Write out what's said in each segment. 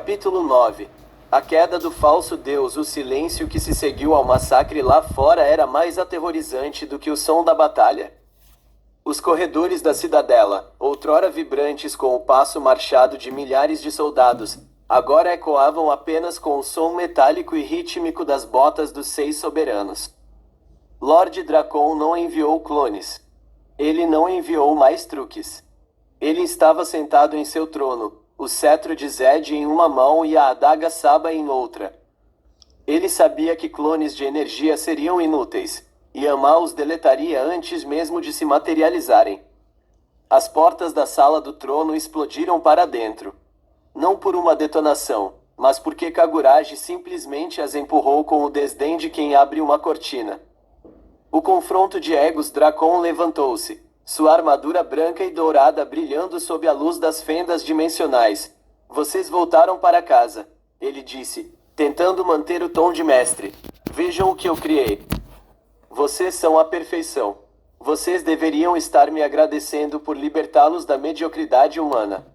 Capítulo 9. A queda do falso deus. O silêncio que se seguiu ao massacre lá fora era mais aterrorizante do que o som da batalha. Os corredores da cidadela, outrora vibrantes com o passo marchado de milhares de soldados, agora ecoavam apenas com o som metálico e rítmico das botas dos 6 soberanos. Lord Dracon não enviou clones. Ele não enviou mais truques. Ele estava sentado em seu trono, o cetro de Zed em uma mão e a adaga Saba em outra. Ele sabia que clones de energia seriam inúteis, e Amá os deletaria antes mesmo de se materializarem. As portas da sala do trono explodiram para dentro. Não por uma detonação, mas porque Kagurage simplesmente as empurrou com o desdém de quem abre uma cortina. O confronto de egos. Dracon levantou-se, sua armadura branca e dourada brilhando sob a luz das fendas dimensionais. Vocês voltaram para casa, ele disse, tentando manter o tom de mestre. Vejam o que eu criei. Vocês são a perfeição. Vocês deveriam estar me agradecendo por libertá-los da mediocridade humana.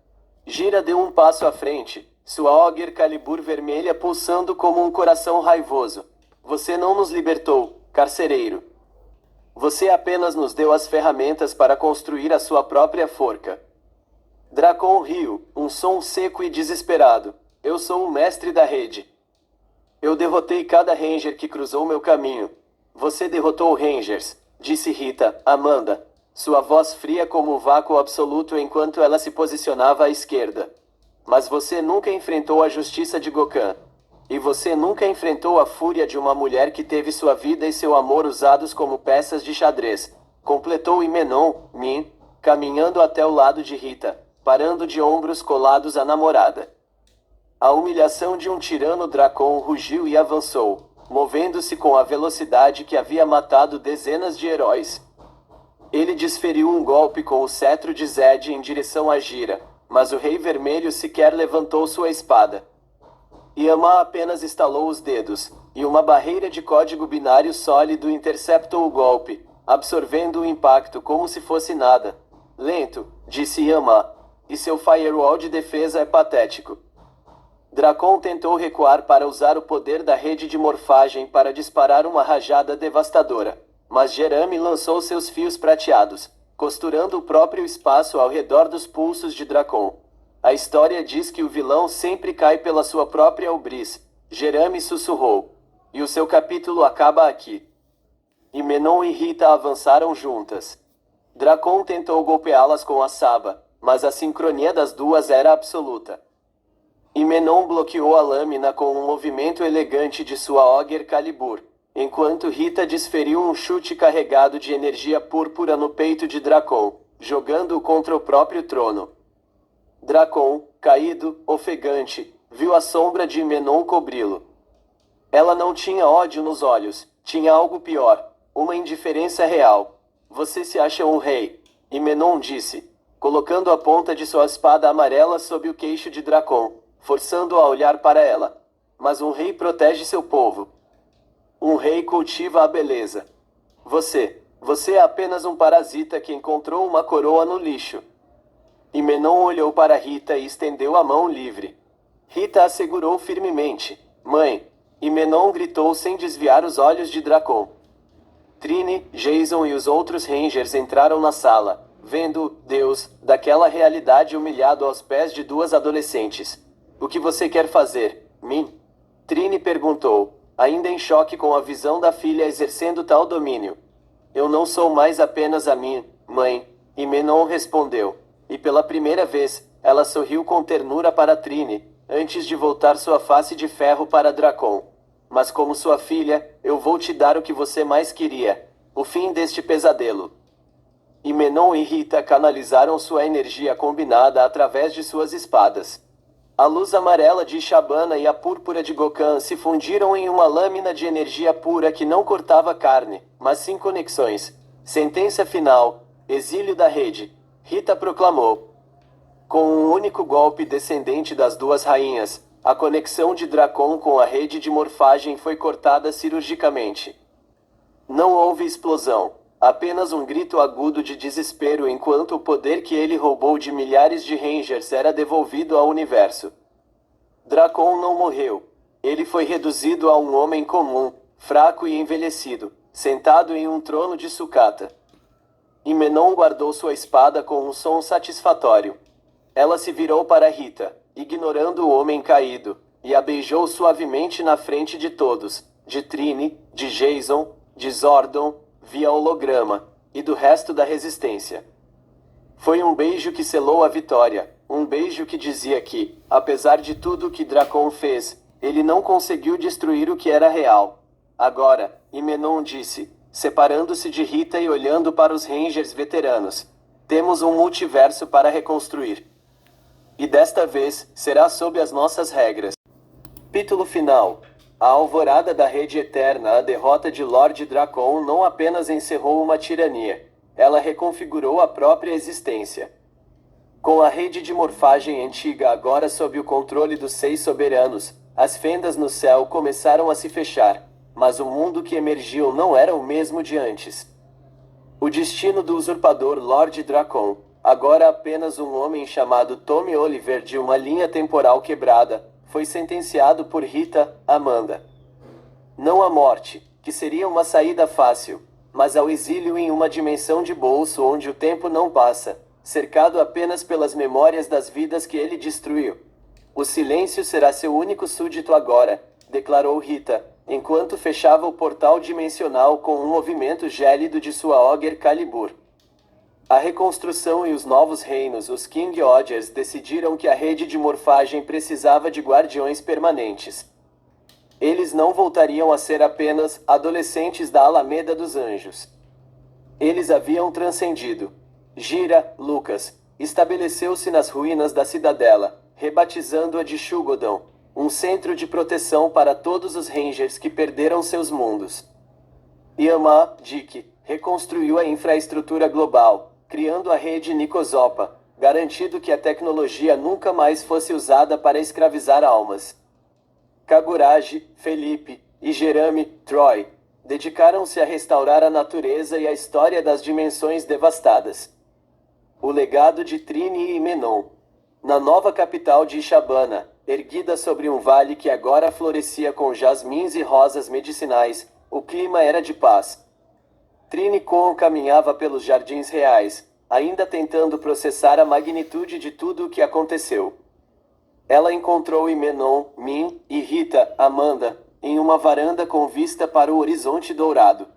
Gira deu um passo à frente, sua Auger Calibur vermelha pulsando como um coração raivoso. Você não nos libertou, carcereiro. Você apenas nos deu as ferramentas para construir a sua própria forca. Dracon riu, um som seco e desesperado. Eu sou o mestre da rede. Eu derrotei cada ranger que cruzou meu caminho. Você derrotou rangers, disse Rita, Amanda, sua voz fria como o vácuo absoluto enquanto ela se posicionava à esquerda. Mas você nunca enfrentou a justiça de Gokan. E você nunca enfrentou a fúria de uma mulher que teve sua vida e seu amor usados como peças de xadrez. Completou Imenon, Min, caminhando até o lado de Rita, parando de ombros colados à namorada. A humilhação de um tirano. Dracon rugiu e avançou, movendo-se com a velocidade que havia matado dezenas de heróis. Ele desferiu um golpe com o cetro de Zed em direção a Gira, mas o Rei Vermelho sequer levantou sua espada. Yama apenas estalou os dedos, e uma barreira de código binário sólido interceptou o golpe, absorvendo o impacto como se fosse nada. Lento, disse Yama, e seu firewall de defesa é patético. Dracon tentou recuar para usar o poder da rede de morfagem para disparar uma rajada devastadora, mas Jerame lançou seus fios prateados, costurando o próprio espaço ao redor dos pulsos de Dracon. A história diz que o vilão sempre cai pela sua própria ubris, Jerame sussurrou. E o seu capítulo acaba aqui. Imenon e Rita avançaram juntas. Dracon tentou golpeá-las com a Saba, mas a sincronia das duas era absoluta. Imenon bloqueou a lâmina com um movimento elegante de sua Auger Calibur, enquanto Rita desferiu um chute carregado de energia púrpura no peito de Dracon, jogando-o contra o próprio trono. Dracon, caído, ofegante, viu a sombra de Imenon cobri-lo. Ela não tinha ódio nos olhos, tinha algo pior, uma indiferença real. Você se acha um rei, Imenon disse, colocando a ponta de sua espada amarela sob o queixo de Dracon, forçando-o a olhar para ela. Mas um rei protege seu povo. Um rei cultiva a beleza. Você é apenas um parasita que encontrou uma coroa no lixo. Imenon olhou para Rita e estendeu a mão livre. Rita a segurou firmemente. Mãe! Imenon gritou sem desviar os olhos de Dracon. Trini, Jason e os outros rangers entraram na sala, vendo Deus daquela realidade humilhado aos pés de duas adolescentes. O que você quer fazer, Min? Trini perguntou, ainda em choque com a visão da filha exercendo tal domínio. Eu não sou mais apenas a Min, mãe, Imenon respondeu. E pela primeira vez, ela sorriu com ternura para Trini, antes de voltar sua face de ferro para Dracon. Mas como sua filha, eu vou te dar o que você mais queria, o fim deste pesadelo. Imenon e Rita canalizaram sua energia combinada através de suas espadas. A luz amarela de Shabana e a púrpura de Gokan se fundiram em uma lâmina de energia pura que não cortava carne, mas sim conexões. Sentença final, exílio da rede. Rita proclamou. Com um único golpe descendente das duas rainhas, a conexão de Dracon com a rede de morfagem foi cortada cirurgicamente. Não houve explosão, apenas um grito agudo de desespero enquanto o poder que ele roubou de milhares de Rangers era devolvido ao universo. Dracon não morreu. Ele foi reduzido a um homem comum, fraco e envelhecido, sentado em um trono de sucata. E Menon guardou sua espada com um som satisfatório. Ela se virou para Rita, ignorando o homem caído, e a beijou suavemente na frente de todos, de Trini, de Jason, de Zordon, via holograma, e do resto da resistência. Foi um beijo que selou a vitória, um beijo que dizia que, apesar de tudo o que Dracon fez, ele não conseguiu destruir o que era real. Agora, Menon disse, separando-se de Rita e olhando para os Rangers veteranos, temos um multiverso para reconstruir. E desta vez, será sob as nossas regras. Capítulo final. A alvorada da Rede Eterna, a derrota de Lord Dracon não apenas encerrou uma tirania, ela reconfigurou a própria existência. Com a rede de morfagem antiga agora sob o controle dos 6 soberanos, as fendas no céu começaram a se fechar, mas o mundo que emergiu não era o mesmo de antes. O destino do usurpador Lord Dracon, agora apenas um homem chamado Tommy Oliver de uma linha temporal quebrada, foi sentenciado por Rita, Amanda. Não à morte, que seria uma saída fácil, mas ao exílio em uma dimensão de bolso onde o tempo não passa, cercado apenas pelas memórias das vidas que ele destruiu. O silêncio será seu único súdito agora, declarou Rita, enquanto fechava o portal dimensional com um movimento gélido de sua Ogre Calibur. A reconstrução e os novos reinos, os King Ogres, decidiram que a rede de morfagem precisava de guardiões permanentes. Eles não voltariam a ser apenas adolescentes da Alameda dos Anjos. Eles haviam transcendido. Gira, Lucas, estabeleceu-se nas ruínas da cidadela, rebatizando-a de Shugodon, um centro de proteção para todos os Rangers que perderam seus mundos. Yama, Dick, reconstruiu a infraestrutura global, criando a rede Nikozopa, garantindo que a tecnologia nunca mais fosse usada para escravizar almas. Kaguragi, Felipe e Jeremy, Troy, dedicaram-se a restaurar a natureza e a história das dimensões devastadas. O legado de Trini e Menon. Na nova capital de Ishabana, erguida sobre um vale que agora florescia com jasmins e rosas medicinais, o clima era de paz. Trini Con caminhava pelos jardins reais, ainda tentando processar a magnitude de tudo o que aconteceu. Ela encontrou Menon, Min e Rita, Amanda, em uma varanda com vista para o horizonte dourado.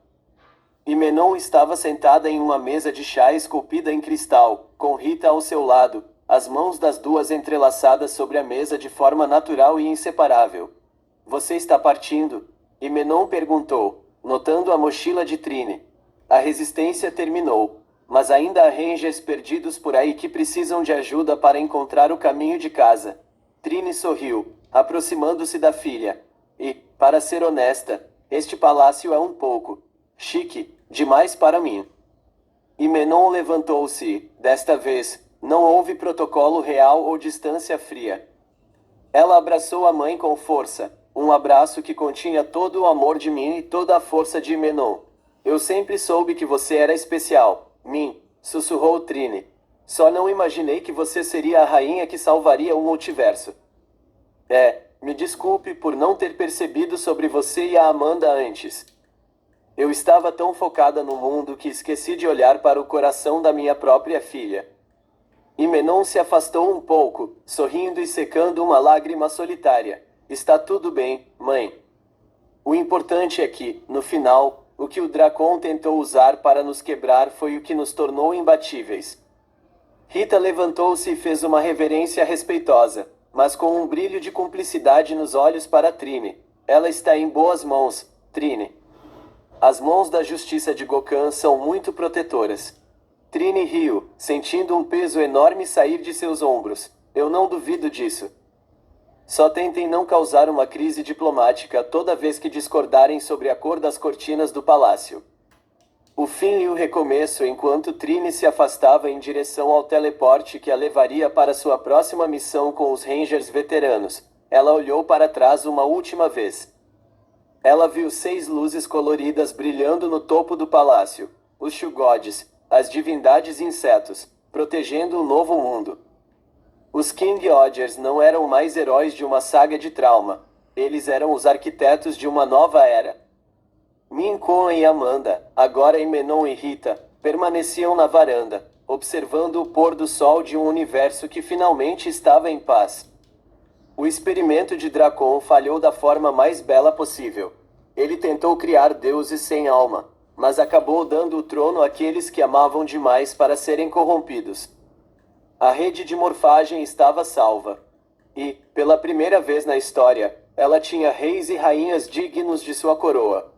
Menon estava sentada em uma mesa de chá esculpida em cristal, com Rita ao seu lado, as mãos das duas entrelaçadas sobre a mesa de forma natural e inseparável. Você está partindo? Menon perguntou, notando a mochila de Trini. A resistência terminou, mas ainda há Rangers perdidos por aí que precisam de ajuda para encontrar o caminho de casa. Trini sorriu, aproximando-se da filha. E, para ser honesta, este palácio é um pouco chique demais para mim. Menon levantou-se e, desta vez, não houve protocolo real ou distância fria. Ela abraçou a mãe com força, um abraço que continha todo o amor de mim e toda a força de Menon. Eu sempre soube que você era especial, Min, sussurrou Trini. Só não imaginei que você seria a rainha que salvaria o multiverso. Me desculpe por não ter percebido sobre você e a Amanda antes. Eu estava tão focada no mundo que esqueci de olhar para o coração da minha própria filha. Menon se afastou um pouco, sorrindo e secando uma lágrima solitária. Está tudo bem, mãe. O importante é que, no final, o que o Dracon tentou usar para nos quebrar foi o que nos tornou imbatíveis. Rita levantou-se e fez uma reverência respeitosa, mas com um brilho de cumplicidade nos olhos para Trini. Ela está em boas mãos, Trini. As mãos da justiça de Gokan são muito protetoras. Trini riu, sentindo um peso enorme sair de seus ombros. Eu não duvido disso. Só tentem não causar uma crise diplomática toda vez que discordarem sobre a cor das cortinas do palácio. O fim e o recomeço enquanto Trini se afastava em direção ao teleporte que a levaria para sua próxima missão com os Rangers veteranos. Ela olhou para trás uma última vez. Ela viu 6 luzes coloridas brilhando no topo do palácio. Os Shugods, as divindades insetos, protegendo o novo mundo. Os King Odgers não eram mais heróis de uma saga de trauma. Eles eram os arquitetos de uma nova era. Mincoa e Amanda, agora em Menon e Rita, permaneciam na varanda, observando o pôr do sol de um universo que finalmente estava em paz. O experimento de Dracon falhou da forma mais bela possível. Ele tentou criar deuses sem alma, mas acabou dando o trono àqueles que amavam demais para serem corrompidos. A rede de morfagem estava salva. E, pela primeira vez na história, ela tinha reis e rainhas dignos de sua coroa.